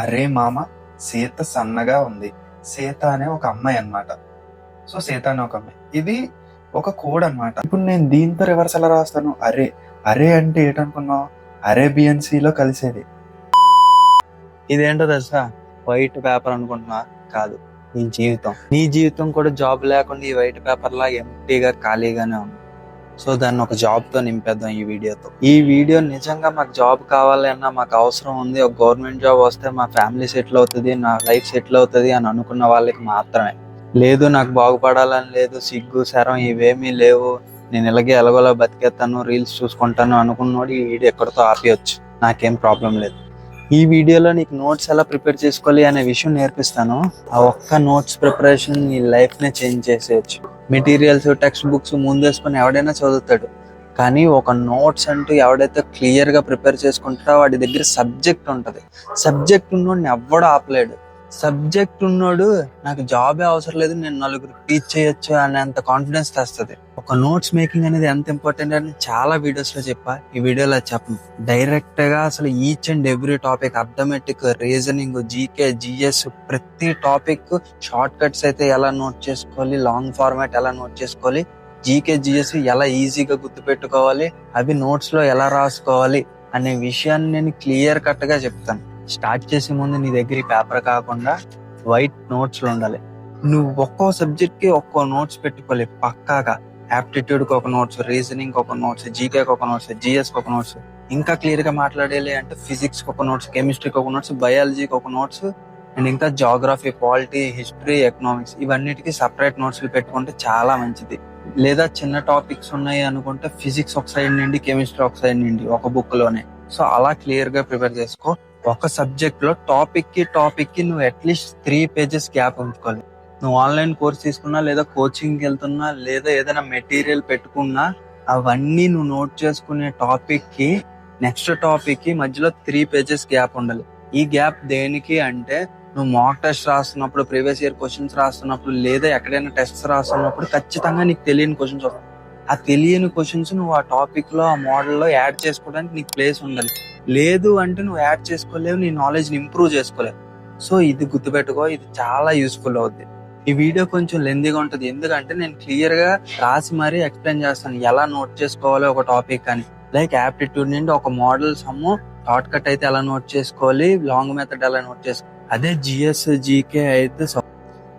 అరే మామ, సీత సన్నగా ఉంది. సీత అనే ఒక అమ్మాయి అన్నమాట. సో సీత అనే ఒక అమ్మాయి, ఇది ఒక కోడ్ అన్నమాట. ఇప్పుడు నేను దీంతో రివర్స్ ఎలా రాస్తాను? అరే అరే అంటే ఏంటనుకున్నావు? అరేబియన్ సీలో కలిసేది. ఇదేంటో తెలుసా? వైట్ పేపర్ అనుకుంటున్నా? కాదు, నీ జీవితం కూడా జాబ్ లేకుండా ఈ వైట్ పేపర్ లాగా ఎంటీగా ఖాళీగానే ఉంది. సో దాన్ని ఒక జాబ్ తో నింపేద్దాం ఈ వీడియోతో. ఈ వీడియో నిజంగా మాకు జాబ్ కావాలి అన్నా, మాకు అవసరం ఉంది, ఒక గవర్నమెంట్ జాబ్ వస్తే మా ఫ్యామిలీ సెటిల్ అవుతుంది, నా లైఫ్ సెటిల్ అవుతుంది అని అనుకున్న వాళ్ళకి మాత్రమే. లేదు నాకు బాగుపడాలని లేదు, సిగ్గు శరం ఇవేమీ లేవు, నేను ఇలాగే ఎలాగోలా బతికేస్తాను, రీల్స్ చూసుకుంటాను అనుకున్నోడు ఈ వీడియో ఎక్కడితో ఆపేయచ్చు, నాకేం ప్రాబ్లం లేదు. ఈ వీడియోలో నీకు నోట్స్ ఎలా ప్రిపేర్ చేసుకోవాలి అనే విషయం నేర్పిస్తాను. ఆ ఒక్క నోట్స్ ప్రిపరేషన్ నీ లైఫ్ నే చేంజ్ చేసేయచ్చు. మెటీరియల్స్, టెక్స్ట్ బుక్స్ ముందేసుకొని ఎవడైనా చదువుతాడు, కానీ ఒక నోట్స్ అంటూ ఎవడైతే క్లియర్ గా ప్రిపేర్ చేసుకుంటాడో వాడి దగ్గర సబ్జెక్ట్ ఉంటది. సబ్జెక్ట్ ఉన్నోడిని ఎవ్వడు ఆపలేడు. సబ్జెక్ట్ ఉన్నోడు నాకు జాబే అవసరం లేదు, నేను నలుగురు టీచ్ చేయొచ్చు అనేంత కాన్ఫిడెన్స్ తెస్తుంది. ఒక నోట్స్ మేకింగ్ అనేది ఎంత ఇంపార్టెంట్ అని చాలా వీడియోస్ లో చెప్పా, ఈ వీడియోలో చెప్పను. డైరెక్ట్ గా అసలు each and every topic, arithmetic, reasoning, GK, GS, ప్రతి టాపిక్ షార్ట్ కట్స్ అయితే ఎలా నోట్ చేసుకోవాలి, లాంగ్ ఫార్మాట్ ఎలా నోట్ చేసుకోవాలి, జీకే జిఎస్ ఎలా ఈజీగా గుర్తు పెట్టుకోవాలి, అవి నోట్స్ లో ఎలా రాసుకోవాలి అనే విషయాన్ని నేను క్లియర్ కట్ గా చెప్తాను. స్టార్ట్ చేసే ముందు నీ దగ్గర పేపర్ కాకుండా వైట్ నోట్స్లు ఉండాలి. నువ్వు ఒక్కో సబ్జెక్ట్ కి ఒక్కో నోట్స్ పెట్టుకోవాలి పక్కాగా. యాప్టిట్యూడ్ కి ఒక నోట్స్, రీజనింగ్ ఒక నోట్స్, జీకే ఒక నోట్స్, జిఎస్ ఒక నోట్స్, ఇంకా క్లియర్ గా మాట్లాడాలి అంటే ఫిజిక్స్ ఒక నోట్స్, కెమిస్ట్రీకి ఒక నోట్స్, బయాలజీకి ఒక నోట్స్, అండ్ ఇంకా జాగ్రఫీ, పాలిటీ, హిస్టరీ, ఎకనామిక్స్ ఇవన్నిటికీ సపరేట్ నోట్స్లు పెట్టుకుంటే చాలా మంచిది. లేదా చిన్న టాపిక్స్ ఉన్నాయి అనుకుంటే ఫిజిక్స్ ఒక సైడ్ నుండి, కెమిస్ట్రీ ఒక సైడ్ నుండి ఒక బుక్ లోనే. సో అలా క్లియర్ గా ప్రిపేర్ చేసుకో. ఒక సబ్జెక్ట్ లో టాపిక్ కి నువ్వు అట్లీస్ట్ 3 pages గ్యాప్ ఉంచుకోవాలి. నువ్వు ఆన్లైన్ కోర్స్ తీసుకున్నా, లేదా కోచింగ్ వెళ్తున్నా, లేదా ఏదైనా మెటీరియల్ పెట్టుకున్నా, అవన్నీ నువ్వు నోట్ చేసుకునే టాపిక్ కి నెక్స్ట్ టాపిక్ కి మధ్యలో 3 pages గ్యాప్ ఉండాలి. ఈ గ్యాప్ దేనికి అంటే, నువ్వు మాక్ టెస్ట్ రాస్తున్నప్పుడు, ప్రీవియస్ ఇయర్ క్వశ్చన్స్ రాస్తున్నప్పుడు, లేదా ఎక్కడైనా టెస్ట్ రాస్తున్నప్పుడు ఖచ్చితంగా నీకు తెలియని క్వశ్చన్స్ వస్తాయి. ఆ తెలియని క్వశ్చన్స్ నువ్వు ఆ టాపిక్ లో, ఆ మోడల్ లో యాడ్ చేసుకోవడానికి నీకు ప్లేస్ ఉండాలి. లేదు అంటే నువ్వు యాడ్ చేసుకోలేవు, నీ నాలెడ్జ్ ని ఇంప్రూవ్ చేసుకోలేవు. సో ఇది గుర్తుపెట్టుకో, ఇది చాలా యూస్ఫుల్ అవుద్ది. ఈ వీడియో కొంచెం లెందీగా ఉంటుంది, ఎందుకంటే నేను క్లియర్ గా రాసి మరీ ఎక్స్ప్లెయిన్ చేస్తాను ఎలా నోట్ చేసుకోవాలి ఒక టాపిక్ అని. లైక్ యాప్టిట్యూడ్ నుండి ఒక మోడల్ సమ్ షార్ట్ కట్ అయితే ఎలా నోట్ చేసుకోవాలి, లాంగ్ మెథడ్ ఎలా నోట్ చేసుకోవాలి. అదే జిఎస్, జీకే అయితే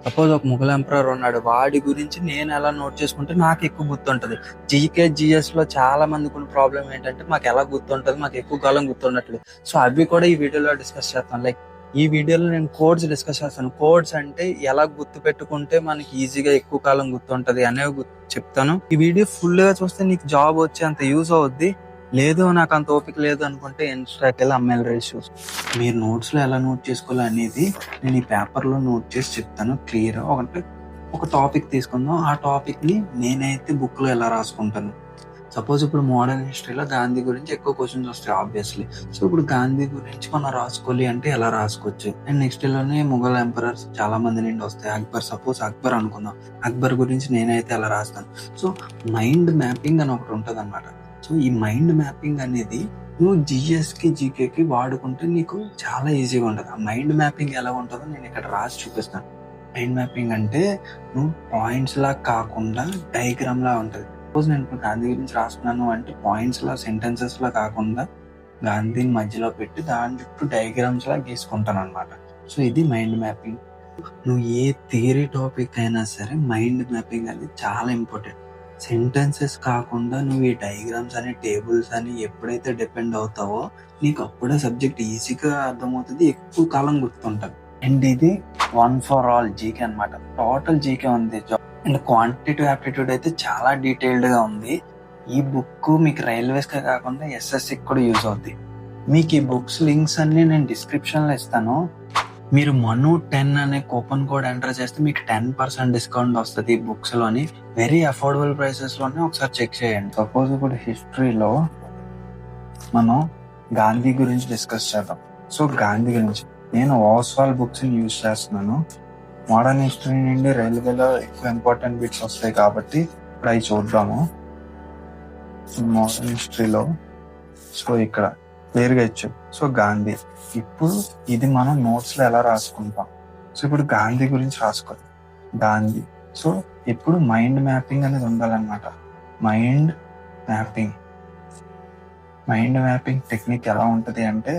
సపోజ్ ఒక ముఘల్ ఎంపరర్ ఉన్నాడు, వాడి గురించి నేను ఎలా నోట్ చేసుకుంటే నాకు ఎక్కువ గుర్తుంటది. జీకే, జిఎస్ లో చాలా మందికి ఉన్న ప్రాబ్లం ఏంటంటే మాకు ఎలా గుర్తుంటది, మాకు ఎక్కువ కాలం గుర్తుండట్లేదు. సో అవి కూడా ఈ వీడియోలో డిస్కస్ చేస్తాను. లైక్ ఈ వీడియోలో నేను కోడ్స్ డిస్కస్ చేస్తాను. కోడ్స్ అంటే ఎలా గుర్తు పెట్టుకుంటే మనకి ఈజీగా ఎక్కువ కాలం గుర్తుంటది అనేవి చెప్తాను. ఈ వీడియో ఫుల్ గా చూస్తే నీకు జాబ్ వచ్చే అంత యూజ్ అవుద్ది. లేదు నాకు అంత ఓపిక లేదు అనుకుంటే ఇన్స్టాకి వెళ్ళి అమ్మాయిల రీల్స్ చూసి మీరు నోట్స్ లో ఎలా నోట్ చేసుకోవాలి అనేది నేను ఈ పేపర్ లో నోట్ చేసి చెప్తాను క్లియర్. ఒక టాపిక్ తీసుకుందాం, ఆ టాపిక్ ని నేనైతే బుక్ లో ఎలా రాసుకుంటాను. సపోజ్ ఇప్పుడు మోడర్న్ హిస్టరీలో గాంధీ గురించి ఎక్కువ క్వశ్చన్స్ వస్తాయి ఆబ్వియస్లీ. సో ఇప్పుడు గాంధీ గురించి మనం రాసుకోవాలి అంటే ఎలా రాసుకోవచ్చు. అండ్ నెక్స్ట్ లోనే ముఘల్ ఎంపరర్స్ చాలా మంది నుండి వస్తాయి. అక్బర్, సపోజ్ అక్బర్ అనుకుందాం, అక్బర్ గురించి నేనైతే ఎలా రాస్తాను. సో మైండ్ మ్యాపింగ్ అని ఒకటి ఉంటది అనమాట. సో ఈ మైండ్ మ్యాపింగ్ అనేది నువ్వు జిఎస్ కి, జీకే కి వాడుకుంటే నీకు చాలా ఈజీగా ఉంటుంది. ఆ మైండ్ మ్యాపింగ్ ఎలా ఉంటుందో నేను ఇక్కడ రాసి చూపిస్తాను. మైండ్ మ్యాపింగ్ అంటే నువ్వు పాయింట్స్ లా కాకుండా డయాగ్రామ్ లా ఉంటది. సపోజ్ నేను ఇప్పుడు గాంధీ గురించి రాస్తున్నాను అంటే పాయింట్స్ లా, సెంటెన్సెస్ లా కాకుండా గాంధీని మధ్యలో పెట్టి దాని చుట్టూ డయాగ్రామ్స్ లా గీసుకుంటాను అనమాట. సో ఇది మైండ్ మ్యాపింగ్. నువ్వు ఏ థియరీ టాపిక్ అయినా సరే మైండ్ మ్యాపింగ్ అనేది చాలా ఇంపార్టెంట్. సెంటెన్సెస్ కాకుండా నువ్వు ఈ డయాగ్రామ్స్ అని, టేబుల్స్ అని ఎప్పుడైతే డిపెండ్ అవుతావో నీకు అప్పుడే సబ్జెక్ట్ ఈజీగా అర్థమవుతుంది, ఎక్కువ కాలం గుర్తుంటుంది. అండ్ ఇది 1 for all జీకే అనమాట. టోటల్ జీకే ఉంది. అండ్ క్వాంటిటేటివ్ యాప్టిట్యూడ్ అయితే చాలా డీటెయిల్డ్ గా ఉంది. ఈ బుక్ మీకు రైల్వేస్ కే కాకుండా ఎస్ఎస్సి కూడా యూజ్ అవుద్ది. మీకు ఈ బుక్స్ లింక్స్ అన్ని నేను డిస్క్రిప్షన్ లో ఇస్తాను. మీరు MANU10 అనే కూపన్ కోడ్ ఎంటర్ చేస్తే మీకు 10% డిస్కౌంట్ వస్తుంది బుక్స్ లోని. వెరీ అఫోర్డబుల్ ప్రైసెస్ లోనే ఒకసారి చెక్ చేయండి. సపోజ్ ఇప్పుడు హిస్టరీలో మనం గాంధీ గురించి డిస్కస్ చేద్దాం. సో గాంధీ గురించి నేను ఓస్వాల్ బుక్స్ ని యూజ్ చేస్తున్నాను. మోడర్న్ హిస్టరీ నుండి రైల్వేలో ఎక్కువ ఇంపార్టెంట్ బిట్స్ వస్తాయి కాబట్టి ఇప్పుడు అవి చూద్దాము. మోడర్న్ హిస్టరీలో సో ఇక్కడ క్లియర్గా ఇచ్చు. సో గాంధీ. ఇప్పుడు ఇది మనం నోట్స్లో ఎలా రాసుకుంటాం? సో ఇప్పుడు గాంధీ గురించి రాసుకోవాలి. గాంధీ. సో ఇప్పుడు మైండ్ మ్యాపింగ్ అనేది ఉండాలన్నమాట. మైండ్ మ్యాపింగ్ టెక్నిక్ ఎలా ఉంటుంది అంటే,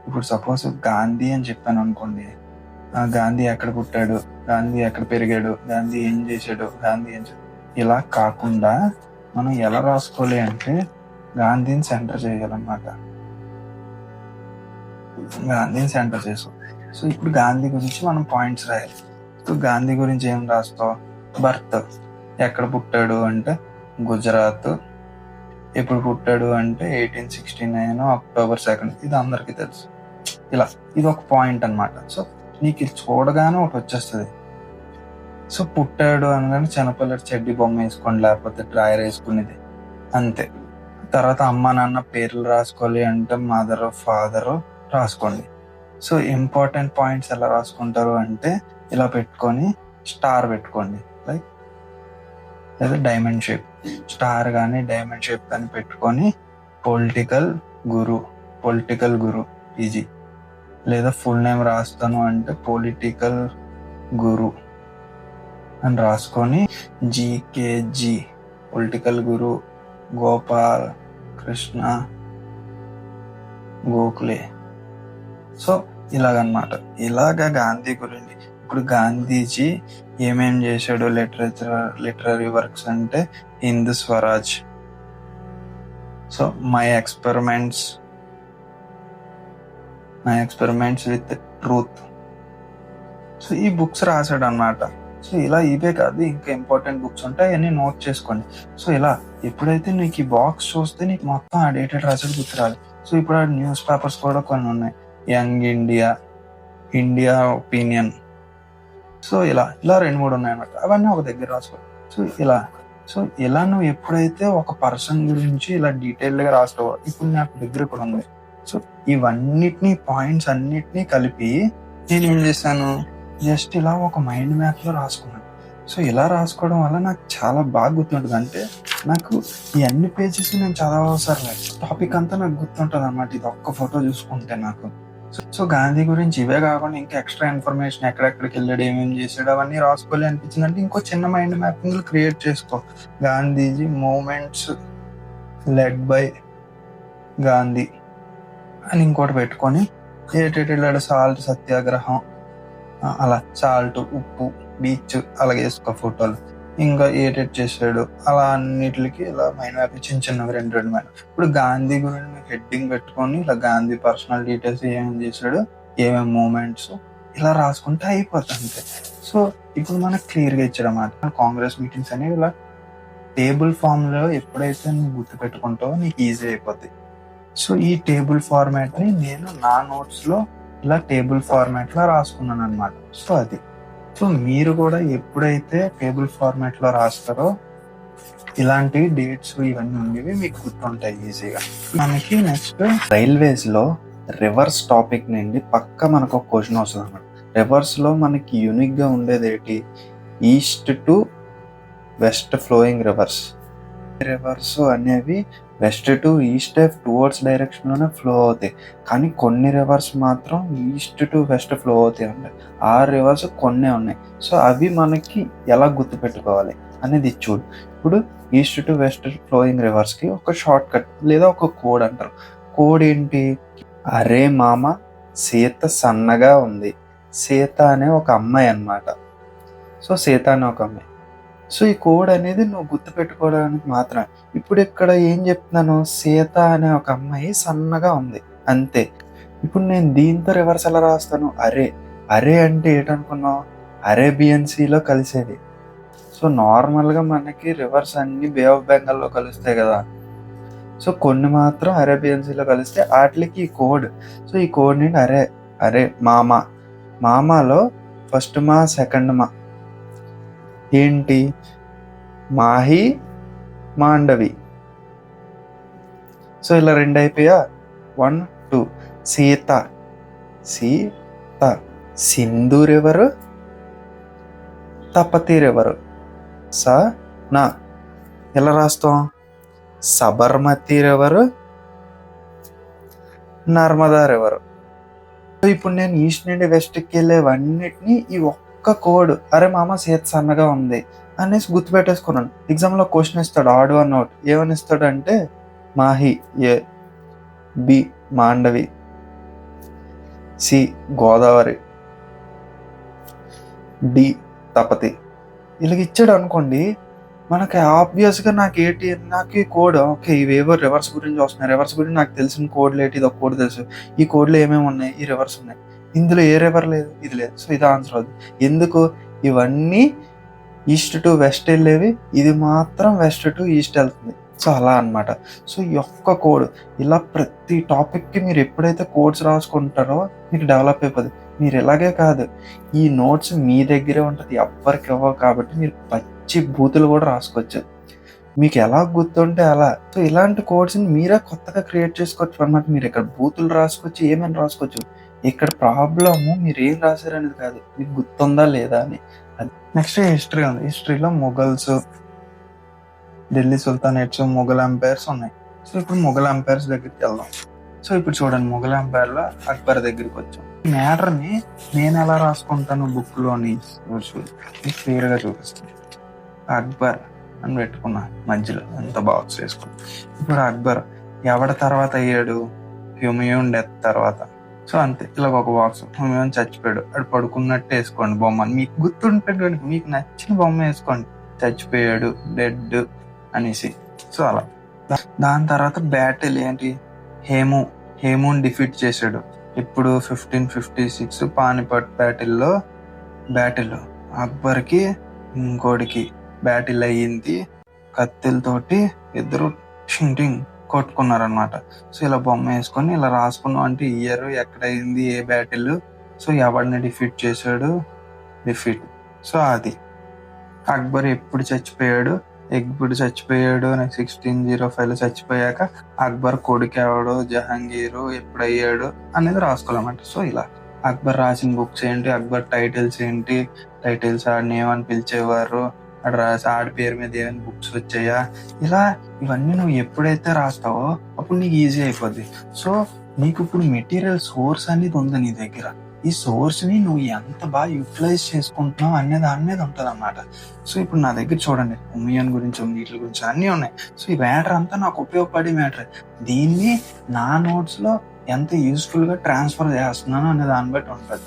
ఇప్పుడు సపోజ్ గాంధీ అని చెప్పాను అనుకోండి, గాంధీ ఎక్కడ పుట్టాడు, గాంధీ ఎక్కడ పెరిగాడు, గాంధీ ఏం చేశాడు, గాంధీ ఏం చేశాడు, ఇలా కాకుండా మనం ఎలా రాసుకోవాలి అంటే గాంధీని సెంటర్ చేయాలన్నమాట. గాంధీని సెంటర్ చేసాం. సో ఇప్పుడు గాంధీ గురించి మనం పాయింట్స్ రాయాలి. సో గాంధీ గురించి ఏం రాస్తావు? బర్త్. ఎక్కడ పుట్టాడు అంటే గుజరాత్. ఎప్పుడు పుట్టాడు అంటే 1869 అక్టోబర్ 2. ఇది అందరికీ తెలుసు. ఇలా ఇది ఒక పాయింట్ అన్నమాట. సో నీకు ఇది చూడగానే ఒకటి వచ్చేస్తుంది. సో పుట్టాడు అనగానే చిన్నపిల్లడు చెడ్డి బొమ్మ వేసుకోండి, లేకపోతే డ్రాయర్ వేసుకునేది అంతే. తర్వాత అమ్మ నాన్న పేర్లు రాసుకోవాలి అంటే మదర్ ఫాదర్ రాసుకోండి. సో ఇంపార్టెంట్ పాయింట్స్ ఎలా రాసుకుంటారు అంటే ఇలా పెట్టుకొని స్టార్ పెట్టుకోండి, లైక్ లేదా డైమండ్ షేప్. స్టార్ కానీ డైమండ్ షేప్ కానీ పెట్టుకొని పొలిటికల్ గురు ఈజీ. లేదా ఫుల్ నేమ్ రాస్తాను అంటే పొలిటికల్ గురు అని రాసుకొని జీకేజీ పొలిటికల్ గురు గోపాల్ కృష్ణ గోఖలే. సో ఇలాగనమాట. ఇలాగా గాంధీ గురించి. ఇప్పుడు గాంధీజీ ఏమేం చేశాడు లిటరరీ వర్క్స్ అంటే Hindu Swaraj, so my experiments with truth. So ఈ బుక్స్ రాశాడు అన్నమాట. సో ఇలా ఇవే కాదు, ఇంకా ఇంపార్టెంట్ బుక్స్ ఉంటాయి, అన్ని నోట్ చేసుకోండి. సో ఇలా ఎప్పుడైతే నీకు ఈ బాక్స్ చూస్తే నీకు మొత్తం ఆ డేటెడ్ రాసాడు గుర్తురాలి. సో ఇప్పుడు ఆ న్యూస్ పేపర్స్ కూడా కొన్ని ఉన్నాయి, యంగ్ ఇండియా ఒపీనియన్. సో ఇలా 2-3 ఉన్నాయి అన్నమాట. అవన్నీ ఒక దగ్గర రాసుకో. సో ఇలా నువ్వు ఎప్పుడైతే ఒక పర్సన్ గురించి ఇలా డీటెయిల్డ్గా రాసుకోవాలి. ఇప్పుడు నాకు దగ్గర కూడా ఉంది. సో ఇవన్నిటిని పాయింట్స్ అన్నిటినీ కలిపి నేను ఏం చేశాను, జస్ట్ ఇలా ఒక మైండ్ మ్యాప్లో రాసుకున్నాను. సో ఇలా రాసుకోవడం వల్ల నాకు చాలా బాగా గుర్తుంటుంది. అంటే నాకు ఈ అన్ని పేజెస్ నేను చదవసరం లేదు, టాపిక్ అంతా నాకు గుర్తుంటుంది అన్నమాట. ఇది ఒక్క ఫోటో చూసుకుంటే నాకు. సో గాంధీ గురించి ఇవే కాకుండా ఇంకా ఎక్స్ట్రా ఇన్ఫర్మేషన్ ఎక్కడెక్కడికి వెళ్ళాడు, ఏమేమి చేశాడు, అవన్నీ రాసుకోవాలి అనిపించింది అంటే ఇంకో చిన్న మైండ్ మ్యాపింగ్ క్రియేట్ చేసుకో. Gandhiji movements led by Gandhi అని ఇంకోటి పెట్టుకొని ఏటెళ్ళాడు, సాల్ట్ సత్యాగ్రహం, అలా సాల్ట్ ఉప్పు బీచ్ అలాగే వేసుకో ఫోటోలు. ఇంకా ఏటెట్ చేశాడు అలా అన్నిటికి ఇలా మైండ్ మ్యాప్ చిన్నవి 2 మైండ్. ఇప్పుడు గాంధీ గురించి హెడ్డింగ్ పెట్టుకొని ఇలా గాంధీ పర్సనల్ డీటెయిల్స్ ఏమేమి చేశాడు, ఏమేమి మూమెంట్స్ ఇలా రాసుకుంటే అయిపోతుంది అంతే. సో ఇప్పుడు మనకు క్లియర్గా ఇచ్చాడు అన్నమాట. కాంగ్రెస్ మీటింగ్స్ అనేవి ఇలా టేబుల్ ఫామ్లో ఎప్పుడైతే నువ్వు గుర్తు పెట్టుకుంటావో నీకు ఈజీ అయిపోద్ది. సో ఈ టేబుల్ ఫార్మాట్ని నేను నా నోట్స్లో ఇలా టేబుల్ ఫార్మాట్లో రాసుకున్నాను అనమాట. సో అది. సో మీరు కూడా ఎప్పుడైతే టేబుల్ ఫార్మాట్లో రాస్తారో ఇలాంటి డేట్స్ ఇవన్నీ ఉండేవి మీకు గుర్తుంటాయి ఈజీగా. మనకి నెక్స్ట్ రైల్వేస్లో రివర్స్ టాపిక్ నుండి పక్క మనకు ఒక క్వశ్చన్ వస్తుంది అనమాట. రివర్స్లో మనకి యూనిక్గా ఉండేది ఏంటి, east to west flowing rivers అనేవి వెస్ట్ టు ఈస్ట్ టువర్డ్స్ డైరెక్షన్లోనే ఫ్లో అవుతాయి. కానీ కొన్ని రివర్స్ మాత్రం ఈస్ట్ టు వెస్ట్ ఫ్లో అవుతాయి ఉంటాయి. ఆ రివర్స్ కొన్నే ఉన్నాయి. సో అవి మనకి ఎలా గుర్తుపెట్టుకోవాలి అనేది చూడు. ఇప్పుడు ఈస్ట్ టు వెస్ట్ ఫ్లోయింగ్ రివర్స్కి ఒక షార్ట్ కట్ లేదా ఒక కోడ్ అంటారు. కోడ్ ఏంటి, అరే మామ సీత సన్నగా ఉంది. సీత అనే ఒక అమ్మాయి అన్నమాట. సో సీత అనే ఒక అమ్మాయి. సో ఈ కోడ్ అనేది నువ్వు గుర్తుపెట్టుకోవడానికి మాత్రమే. ఇప్పుడు ఇక్కడ ఏం చెప్తున్నాను, సీత అనే ఒక అమ్మాయి సన్నగా ఉంది అంతే. ఇప్పుడు నేను దీంతో రివర్స్ ఎలా రాస్తాను, అరే అంటే ఏంటనుకున్నావు, అరేబియన్ సీలో కలిసేది. సో నార్మల్గా మనకి రివర్స్ అన్ని బే ఆఫ్ బెంగాల్లో కలుస్తాయి కదా. సో కొన్ని మాత్రం అరేబియన్ సీలో కలిస్తే వాటికి ఈ కోడ్. సో ఈ కోడ్ నుండి అరే మామాలో ఫస్ట్ మా సెకండ్ మా ఏంటి, మాహి మాండవి. సో ఇలా 2 అయిపోయా. 1 2 సీత సింధు రివరు తపతి రివరు నా ఎలా రాస్తాం, Sabarmati river Narmada river. So ఇప్పుడు నేను ఈస్ట్ నుండి వెస్ట్కి వెళ్ళేవన్నిటిని ఈ ఒక్క కోడ్, అరే మామ సీత సన్నగా ఉంది అనేసి గుర్తుపెట్టేసుకున్నాను. ఎగ్జామ్లో క్వశ్చన్ ఇస్తాడు, ఆడ్ వన్ అవుట్. ఏమని ఇస్తాడు అంటే Mahi, A, B Mandavi, C Godavari, D Tapti. ఇలాగ ఇచ్చాడు అనుకోండి, మనకి ఆబ్వియస్గా నాకు ఈ కోడ్ ఓకే, ఇవేవో రివర్స్ గురించి వస్తున్నాయి. రివర్స్ గురించి నాకు తెలిసిన కోడ్లు ఏంటి, ఇది ఒక కోడ్ తెలుసు. ఈ కోడ్లో ఏమేమి ఉన్నాయి, ఈ రివర్స్ ఉన్నాయి. ఇందులో ఏ రివర్ లేదు, ఇది లేదు. సో ఇది ఆన్సర్ అవుతుంది. ఎందుకు, ఇవన్నీ ఈస్ట్ టు వెస్ట్ వెళ్ళేవి, ఇది మాత్రం వెస్ట్ టు ఈస్ట్ వెళ్తుంది. సో అలా అనమాట. సో ఈ ఒక్క కోడ్ ఇలా ప్రతి టాపిక్కి మీరు ఎప్పుడైతే కోడ్స్ రాసుకుంటారో మీకు డెవలప్ అయిపోతుంది. మీరు ఇలాగే కాదు, ఈ నోట్స్ మీ దగ్గరే ఉంటుంది, ఎవ్వరికి ఇవ్వవు. కాబట్టి మీరు పచ్చి బూతులు కూడా రాసుకోవచ్చు, మీకు ఎలా గుర్తుంటే అలా. సో ఇలాంటి కోడ్స్ని మీరే కొత్తగా క్రియేట్ చేసుకోవచ్చు అనమాట. మీరు ఇక్కడ బూతులు రాసుకోవచ్చు, ఏమైనా రాసుకోవచ్చు. ఇక్కడ ప్రాబ్లము మీరు ఏం రాశారనేది కాదు, మీకు గుర్తుందా లేదా అని. నెక్స్ట్ హిస్టరీ ఉంది. హిస్టరీలో మొఘల్స్, ఢిల్లీ సుల్తానేట్స్, మొఘల్ ఎంపైర్స్ ఉన్నాయి. సో ఇప్పుడు మొఘల్ ఎంపైర్స్ దగ్గరికి వెళ్దాం. సో ఇప్పుడు చూడండి, మొఘల్ ఎంపైర్ లో అక్బర్ దగ్గరికి వచ్చాం. ఈ మ్యాటర్ ని నేను ఎలా రాసుకుంటాను బుక్ లోని క్లియర్ గా చూపిస్తాను. అక్బర్ అని పెట్టుకున్నా, మధ్యలో ఎంత బాక్స్ వేసుకున్నా. ఇప్పుడు అక్బర్ ఎవరి తర్వాత అయ్యాడు, హ్యూమయూన్ డెత్ తర్వాత. సో అంతే, ఇలా ఒక బాక్స్. హ్యూమయూన్ చచ్చిపోయాడు, అది పడుకున్నట్టు వేసుకోండి బొమ్మని. మీకు గుర్తుంటుంది, మీకు నచ్చిన బొమ్మ వేసుకోండి. చచ్చిపోయాడు, డెడ్ అనేసి. సో అలా. దాని తర్వాత బ్యాటిల్ ఏంటి, హేమూన్ డిఫీట్ చేశాడు. ఇప్పుడు 1556 పానిపట్ బ్యాటిల్ అక్బర్కి ఇంకోటికి బ్యాటిల్ అయ్యింది. కత్తిలతోటి ఇద్దరు షింటింగ్ కొట్టుకున్నారనమాట. సో ఇలా బొమ్మ వేసుకొని ఇలా రాసుకున్నాం అంటే ఇయర్, ఎక్కడైంది, ఏ బ్యాటిల్, సో ఎవరిని డిఫీట్ చేశాడు, డిఫీట్. సో అది అక్బర్ ఎప్పుడు చచ్చిపోయాడు, 1605లో చచ్చిపోయాక అక్బర్ కొడుకు ఎవడు, జహాంగీరు ఎప్పుడు అయ్యాడు అనేది రాసుకోవాలన్నమాట. సో ఇలా అక్బర్ రాసిన బుక్స్ ఏంటి, అక్బర్ టైటిల్స్ ఏంటి, టైటిల్స్ ఆడిని ఏమని పిలిచేవారు, ఆడు రాసి ఆడి పేరు మీద ఏమైనా బుక్స్ వచ్చాయా, ఇలా ఇవన్నీ నువ్వు ఎప్పుడైతే రాస్తావో అప్పుడు నీకు ఈజీ అయిపోద్ది. సో నీకు ఇప్పుడు మెటీరియల్ సోర్స్ అనేది ఉంది నీ దగ్గర. ఈ సోర్స్ ని నువ్వు ఎంత బాగా యూటిలైజ్ చేసుకుంటున్నావు అనే దాని మీద ఉంటది అన్నమాట. సో ఇప్పుడు నా దగ్గర చూడండి, హ్యూమయూన్ గురించి, వీటి గురించి అన్నీ ఉన్నాయి. సో ఈ మ్యాటర్ అంతా నాకు ఉపయోగపడే మ్యాటర్. దీన్ని నా నోట్స్ లో ఎంత యూస్ఫుల్ గా ట్రాన్స్ఫర్ చేస్తున్నాను అనే దాన్ని బట్టి ఉంటది.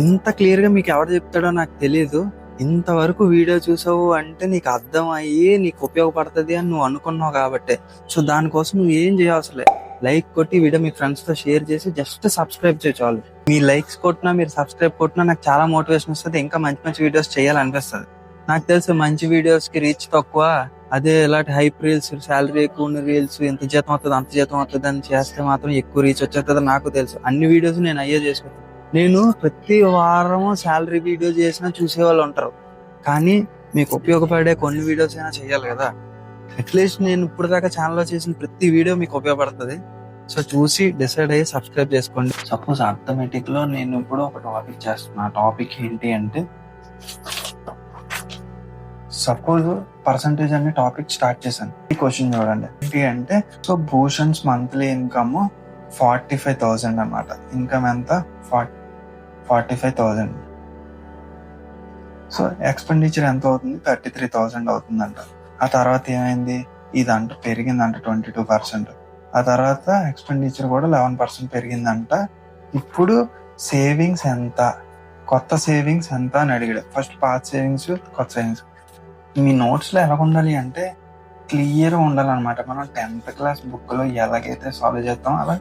ఇంత క్లియర్ గా మీకు ఎవరు చెప్తాడో నాకు తెలియదు. ఇంతవరకు వీడియో చూసావు అంటే నీకు అర్థం అయ్యి నీకు ఉపయోగపడుతుంది అని నువ్వు అనుకున్నావు కాబట్టి. సో దానికోసం నువ్వు ఏం చేయాల్సలే, లైక్ కొట్టి వీడియో మీ ఫ్రెండ్స్ తో షేర్ చేసి జస్ట్ సబ్స్క్రైబ్ చేయొచ్చు. మీ లైక్స్ కొట్టినా, మీరు సబ్స్క్రైబ్ కొట్టినా నాకు చాలా మోటివేషన్ వస్తుంది, ఇంకా మంచి మంచి వీడియోస్ చేయాలనిపిస్తుంది. నాకు తెలుసు మంచి వీడియోస్ కి రీచ్ తక్కువ, అదే ఇలాంటి హైప్ రీల్స్, శాలరీ ఎక్కువ ఉన్న రీల్స్, ఎంత జీతం వస్తుంది అంత జీతం వస్తుంది అని చేస్తే మాత్రం ఎక్కువ రీచ్ వచ్చేస్తుంది. నాకు తెలుసు, అన్ని వీడియోస్ నేను అయ్యే చేసుకుంటాను. నేను ప్రతి వారం శాలరీ వీడియో చేసినా చూసే వాళ్ళు ఉంటారు, కానీ మీకు ఉపయోగపడే కొన్ని వీడియోస్ అయినా చేయాలి కదా. అట్లీస్ట్ నేను ఇప్పుడు దాకా ఛానల్లో చేసిన ప్రతి వీడియో మీకు ఉపయోగపడుతుంది. సో చూసి డిసైడ్ అయ్యి సబ్స్క్రైబ్ చేసుకోండి. సపోజ్ అర్థమెటిక్ లో నేను ఇప్పుడు ఒక టాపిక్ చేస్తున్నా. టాపిక్ ఏంటి అంటే, సపోజ్ పర్సంటేజ్ అనే టాపిక్ స్టార్ట్ చేశాను. ఈ క్వశ్చన్ చూడండి, ఏంటి అంటే, సో భూషణ్స్ మంత్లీ ఇన్కమ్ 45,000 అన్నమాట. ఇన్కమ్ ఎంత, 45,000. సో ఎక్స్పెండిచర్ ఎంత అవుతుంది, 33,000 అవుతుందంట. ఆ తర్వాత ఏమైంది, ఇదంట పెరిగిందంట 22%. ఆ తర్వాత ఎక్స్పెండిచర్ కూడా 11% పెరిగిందంట. ఇప్పుడు సేవింగ్స్ ఎంత, కొత్త సేవింగ్స్ ఎంత అని అడిగాడు. ఫస్ట్ పాత సేవింగ్స్, కొత్త సేవింగ్స్. మీ నోట్స్ లో ఎలా ఉండాలి అంటే క్లియర్ గా ఉండాలన్నమాట. మనం 10th క్లాస్ బుక్ లో ఎలాగైతే సాల్వ్ చేస్తామో అలా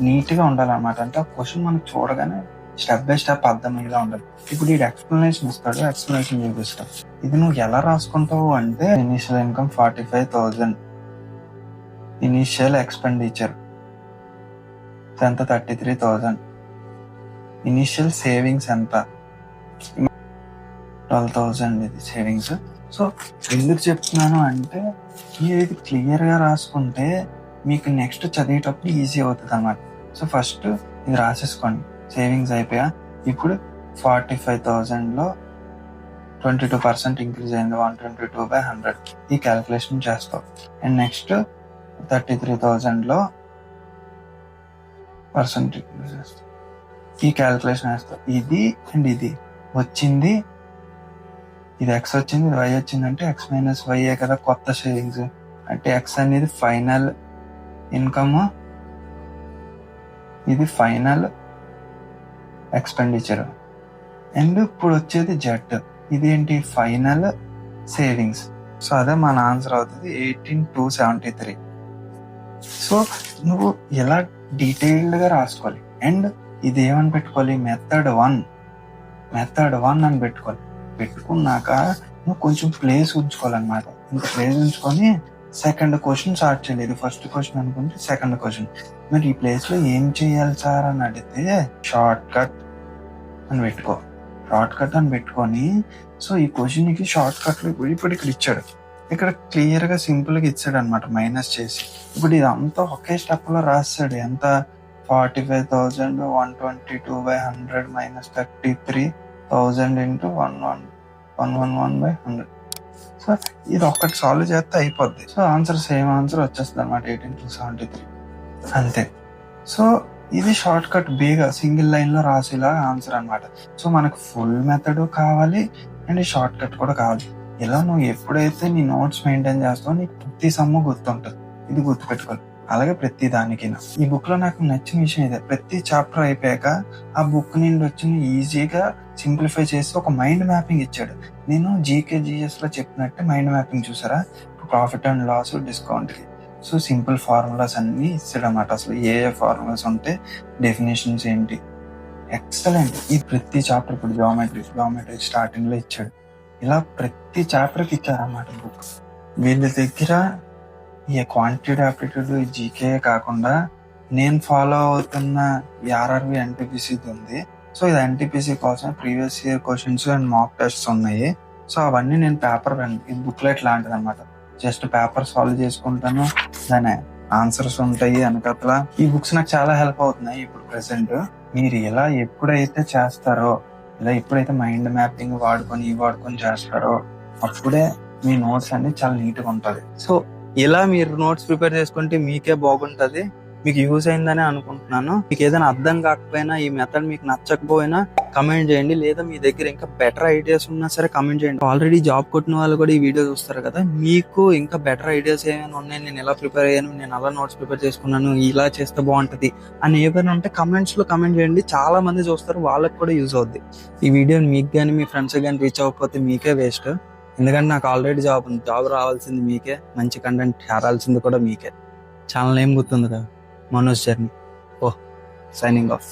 నీట్ గా ఉండాలన్నమాట. అంటే ఆ క్వశ్చన్ మనకు చూడగానే స్టెప్ బై స్టెప్ అర్థమయ్యేలా ఉండాలి. ఇప్పుడు ఈ ఎక్స్ప్లెనేషన్ ఇస్తాడు, ఎక్స్ప్లెనేషన్ చూపిస్తాడు. ఇది నువ్వు ఎలా రాసుకుంటావు అంటే, ఇనిషియల్ ఇన్కమ్ 45,000, ఇనిషియల్ ఎక్స్పెండిచర్ ఎంత 33,000, ఇనిషియల్ సేవింగ్స్ ఎంత 12,000. ఇది సేవింగ్స్. సో ఎందుకు చెప్తున్నాను అంటే, ఇది క్లియర్ గా రాసుకుంటే మీకు నెక్స్ట్ చదివేటప్పుడు ఈజీ అవుతుంది అన్నమాట. సో ఫస్ట్ ఇది రాసేసుకోండి. సేవింగ్స్ అయిపోయా. ఇప్పుడు 45,000 లో 22% ఇంక్రీజ్ అయింది, 122/100. ఈ క్యాలిక్యులేషన్ చేస్తావు. అండ్ నెక్స్ట్ 33,000 లో పర్సెంటేజ్ ఈ క్యాలిక్యులేషన్ వేస్తాం. ఇది అండ్ ఇది వచ్చింది, ఇది ఎక్స్ వచ్చింది, ఇది వై వచ్చిందంటే ఎక్స్ మైనస్ వై కదా కొత్త సేవింగ్స్. అంటే ఎక్స్ అనేది ఫైనల్ ఇన్కమ్, ఇది ఫైనల్ ఎక్స్పెండిచర్. అండ్ ఇప్పుడు వచ్చేది జెడ్, ఇదేంటి ఫైనల్ సేవింగ్స్. సో అదే మన ఆన్సర్ అవుతుంది 18,273. సో నువ్వు ఎలా డీటెయిల్డ్ గా రాసుకోవాలి. అండ్ ఇది ఏమని పెట్టుకోవాలి, మెథడ్ 1 అని పెట్టుకోవాలి. పెట్టుకున్నాక నువ్వు కొంచెం ప్లేస్ ఉంచుకోవాలన్నమాట. ఇంత ప్లేస్ ఉంచుకొని సెకండ్ క్వశ్చన్ స్టార్ట్ చేయాలి. ఇది ఫస్ట్ క్వశ్చన్ అనుకుంటే సెకండ్ క్వశ్చన్. మరి ఈ ప్లేస్ లో ఏం చేయాలి సార్ అని అడిగితే షార్ట్ కట్ అని పెట్టుకో. షార్ట్ కట్ అని పెట్టుకొని సో ఈ క్వశ్చన్ కి షార్ట్ కట్ లో ఇప్పుడు ఇక్కడ ఇచ్చాడు, ఇక్కడ క్లియర్ గా సింపుల్ గా ఇచ్చాడు అనమాట మైనస్ చేసి. ఇప్పుడు ఇదంతా ఒకే స్టెప్ లో రాస్తాడు. ఎంత 45,122/100 మైనస్ 33,000 ఇంటూ 111/100. సో ఇది ఒక్కటి సాల్వ్ చేస్తే అయిపోద్ది. సో ఆన్సర్ సేమ్ ఆన్సర్ వచ్చేస్తుంది అనమాట 18,273 అంతే. సో ఇది షార్ట్ కట్ బేగా సింగిల్ లైన్ లో రాసేలా ఆన్సర్ అనమాట. సో మనకు ఫుల్ మెథడ్ కావాలి అండ్ షార్ట్ కట్ కూడా కావాలి. ఇలా నువ్వు ఎప్పుడైతే నీ నోట్స్ మెయింటైన్ చేస్తావో నీకు ప్రతి సమ్ము గుర్తుంటుంది. ఇది గుర్తుపెట్టుకోవాలి. అలాగే ప్రతి దానికి ఈ బుక్ లో నాకు నచ్చిన విషయం ఇదే, ప్రతి చాప్టర్ అయిపోయాక ఆ బుక్ నుండి వచ్చిన ఈజీగా సింప్లిఫై చేసి ఒక మైండ్ మ్యాపింగ్ ఇచ్చాడు. నేను జీకే జిఎస్ లో చెప్పినట్టే మైండ్ మ్యాపింగ్ చూసారా, ప్రాఫిట్ అండ్ లాస్, డిస్కౌంట్ కి. సో సింపుల్ ఫార్ములాస్ అన్ని ఇస్తాడు అన్నమాట. అసలు ఏ ఫార్ములాస్ ఉంటే డెఫినేషన్స్ ఏంటి, ఎక్సలెంట్. ఈ ప్రతి చాప్టర్ ఇప్పుడు జామెట్రీ స్టార్టింగ్ లో ఇచ్చాడు. ఇలా ప్రతి చాప్టర్ కి ఇచ్చారు అన్నమాట బుక్. వీళ్ళ దగ్గర ఈ క్వాంటిటీ ఆప్టిట్యూడ్ జీకే కాకుండా నేను ఫాలో అవుతున్న ఆర్ఆర్బి ఎన్టీపీసీ ఉంది. సో ఇది ఎన్టీపీసీ కోసం previous year questions and mock tests ఉన్నాయి. సో అవన్నీ నేను పేపర్ ఈ బుక్లెట్ లాంటిది అనమాట. జస్ట్ పేపర్ సాల్వ్ చేసుకుంటాను, దాని ఆన్సర్స్ ఉంటాయి వెనకట్ల. ఈ బుక్స్ నాకు చాలా హెల్ప్ అవుతున్నాయి ఇప్పుడు ప్రెసెంట్. మీరు ఇలా ఎప్పుడైతే చేస్తారో, ఇలా ఎప్పుడైతే మైండ్ మ్యాపింగ్ వాడుకొని చేస్తారో అప్పుడే మీ నోట్స్ అన్ని చాలా నీట్ గా ఉంటది. సో ఇలా మీరు నోట్స్ ప్రిపేర్ చేసుకుంటే మీకే బాగుంటది. మీకు యూజ్ అయిందని అనుకుంటున్నాను. మీకు ఏదైనా అర్థం కాకపోయినా, ఈ మెథడ్ మీకు నచ్చకపోయినా కమెంట్ చేయండి. లేదా మీ దగ్గర ఇంకా బెటర్ ఐడియాస్ ఉన్నా సరే కమెంట్ చేయండి. ఆల్రెడీ జాబ్ కొట్టిన వాళ్ళు కూడా ఈ వీడియో చూస్తారు కదా, మీకు ఇంకా బెటర్ ఐడియాస్ ఏమైనా ఉన్నాయి, నేను ఎలా ప్రిపేర్ అయ్యాను, నేను అలా నోట్స్ ప్రిపేర్ చేసుకున్నాను, ఇలా చేస్తే బాగుంటది అని ఏమైనా ఉంటే కమెంట్స్ లో కమెంట్ చేయండి. చాలా మంది చూస్తారు, వాళ్ళకి కూడా యూజ్ అవుద్ది. ఈ వీడియో మీకు కానీ మీ ఫ్రెండ్స్ కానీ రీచ్ అవ్వకపోతే మీకే వేస్ట్. ఎందుకంటే నాకు ఆల్రెడీ జాబ్ ఉంది. జాబ్ రావాల్సింది మీకే, మంచి కంటెంట్ చేరాల్సింది కూడా మీకే. ఛానల్ ఏం గుర్తుంది కదా, మనోజ్ జర్నీ. Signing off.